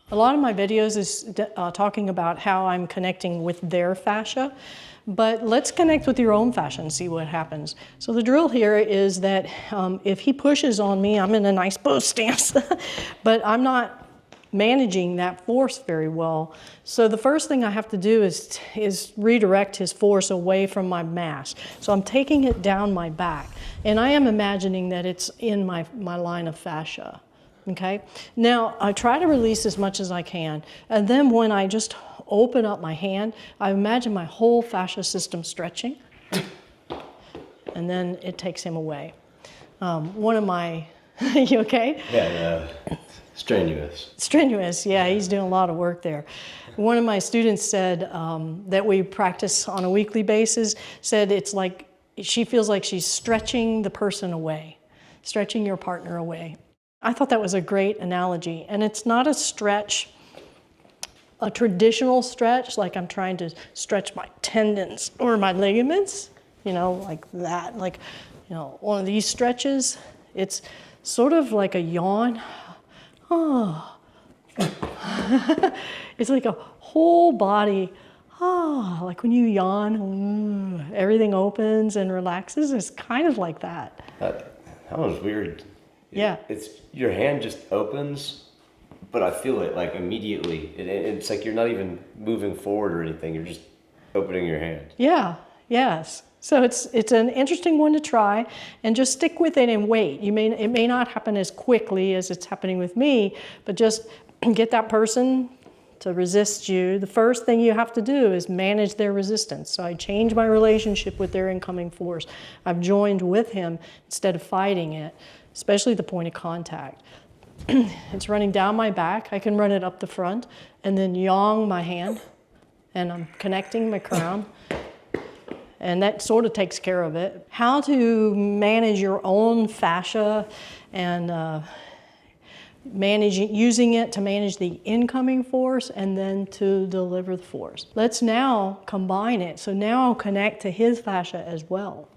A lot of my videos is talking about how I'm connecting with their fascia, but let's connect with your own fascia and see what happens. So the drill here is that if he pushes on me, I'm in a nice pose stance, but I'm not managing that force very well. So the first thing I have to do is redirect his force away from my mass. So I'm taking it down my back, and I am imagining that it's in my line of fascia. Okay, now I try to release as much as I can, and then when I just open up my hand, I imagine my whole fascia system stretching, and then it takes him away. One of my, you okay? Yeah, strenuous. Strenuous, yeah, he's doing a lot of work there. One of my students said that we practice on a weekly basis, said it's like she feels like she's stretching the person away, stretching your partner away. I thought that was a great analogy, and it's not a stretch, a traditional stretch, like I'm trying to stretch my tendons or my ligaments, you know, like that, like, you know, one of these stretches. It's sort of like a yawn. Oh. It's like a whole body, like when you yawn, everything opens and relaxes. It's kind of like that. That was weird. Yeah. It's your hand just opens, but I feel it like immediately. It's like you're not even moving forward or anything. You're just opening your hand. Yeah, yes. So it's an interesting one to try, and just stick with it and wait. It may not happen as quickly as it's happening with me, but just get that person to resist you. The first thing you have to do is manage their resistance. So I change my relationship with their incoming force. I've joined with him instead of fighting it, especially the point of contact. It's running down my back. I can run it up the front and then yang my hand, and I'm connecting my crown. And that sort of takes care of it. How to manage your own fascia and using it to manage the incoming force and then to deliver the force. Let's now combine it. So now I'll connect to his fascia as well.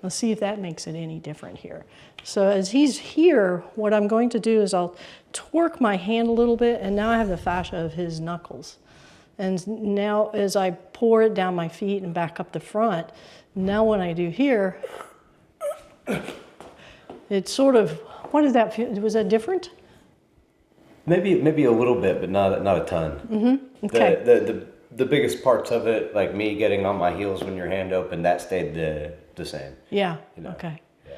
Let's see if that makes it any different here. So as he's here, what I'm going to do is I'll torque my hand a little bit, and now I have the fascia of his knuckles. And now as I pour it down my feet and back up the front, now what I do here, it's sort of, what does that feel? Was that different? Maybe a little bit, but not a ton. Mm-hmm. Okay. The biggest parts of it, like me getting on my heels when your hand opened, that stayed the same. Yeah, you know? okay. Yeah.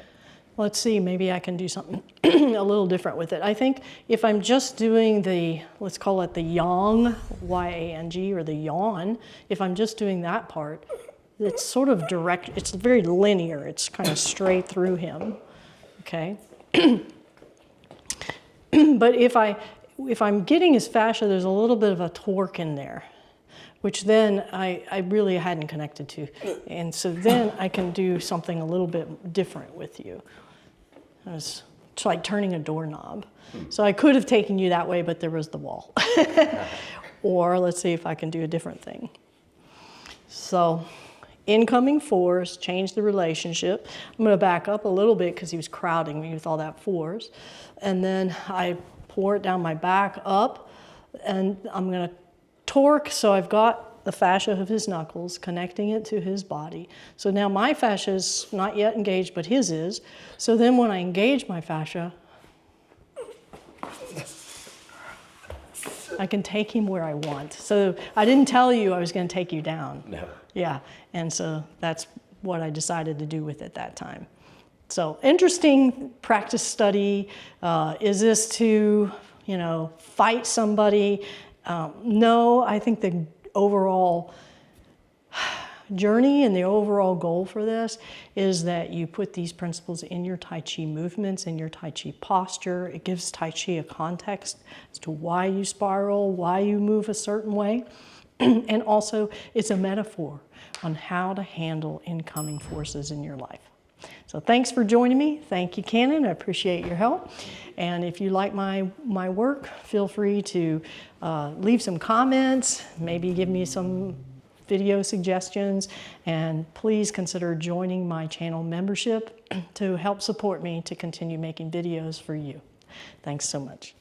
Let's see, maybe I can do something a little different with it. I think if I'm just doing the, let's call it the yang, Y-A-N-G, or the yawn, if I'm just doing that part, it's sort of direct, it's very linear, it's kind of straight through him, okay? But if I'm getting his fascia, there's a little bit of a torque in there, which then I really hadn't connected to. And so then I can do something a little bit different with you. It's like turning a doorknob. So I could have taken you that way, but there was the wall. Or let's see if I can do a different thing. So incoming force, change the relationship. I'm going to back up a little bit because he was crowding me with all that force. And then I pour it down my back up, and I'm going to torque, so I've got the fascia of his knuckles, connecting it to his body. So now my fascia is not yet engaged, but his is. So then when I engage my fascia, I can take him where I want. So I didn't tell you I was going to take you down. No. Yeah, and so that's what I decided to do with it that time. So interesting practice study. Is this to, fight somebody? No, I think the overall journey and the overall goal for this is that you put these principles in your Tai Chi movements, in your Tai Chi posture. It gives Tai Chi a context as to why you spiral, why you move a certain way. And also, it's a metaphor on how to handle incoming forces in your life. So thanks for joining me. Thank you, Cannon. I appreciate your help. And if you like my work, feel free to leave some comments, maybe give me some video suggestions, and please consider joining my channel membership to help support me to continue making videos for you. Thanks so much.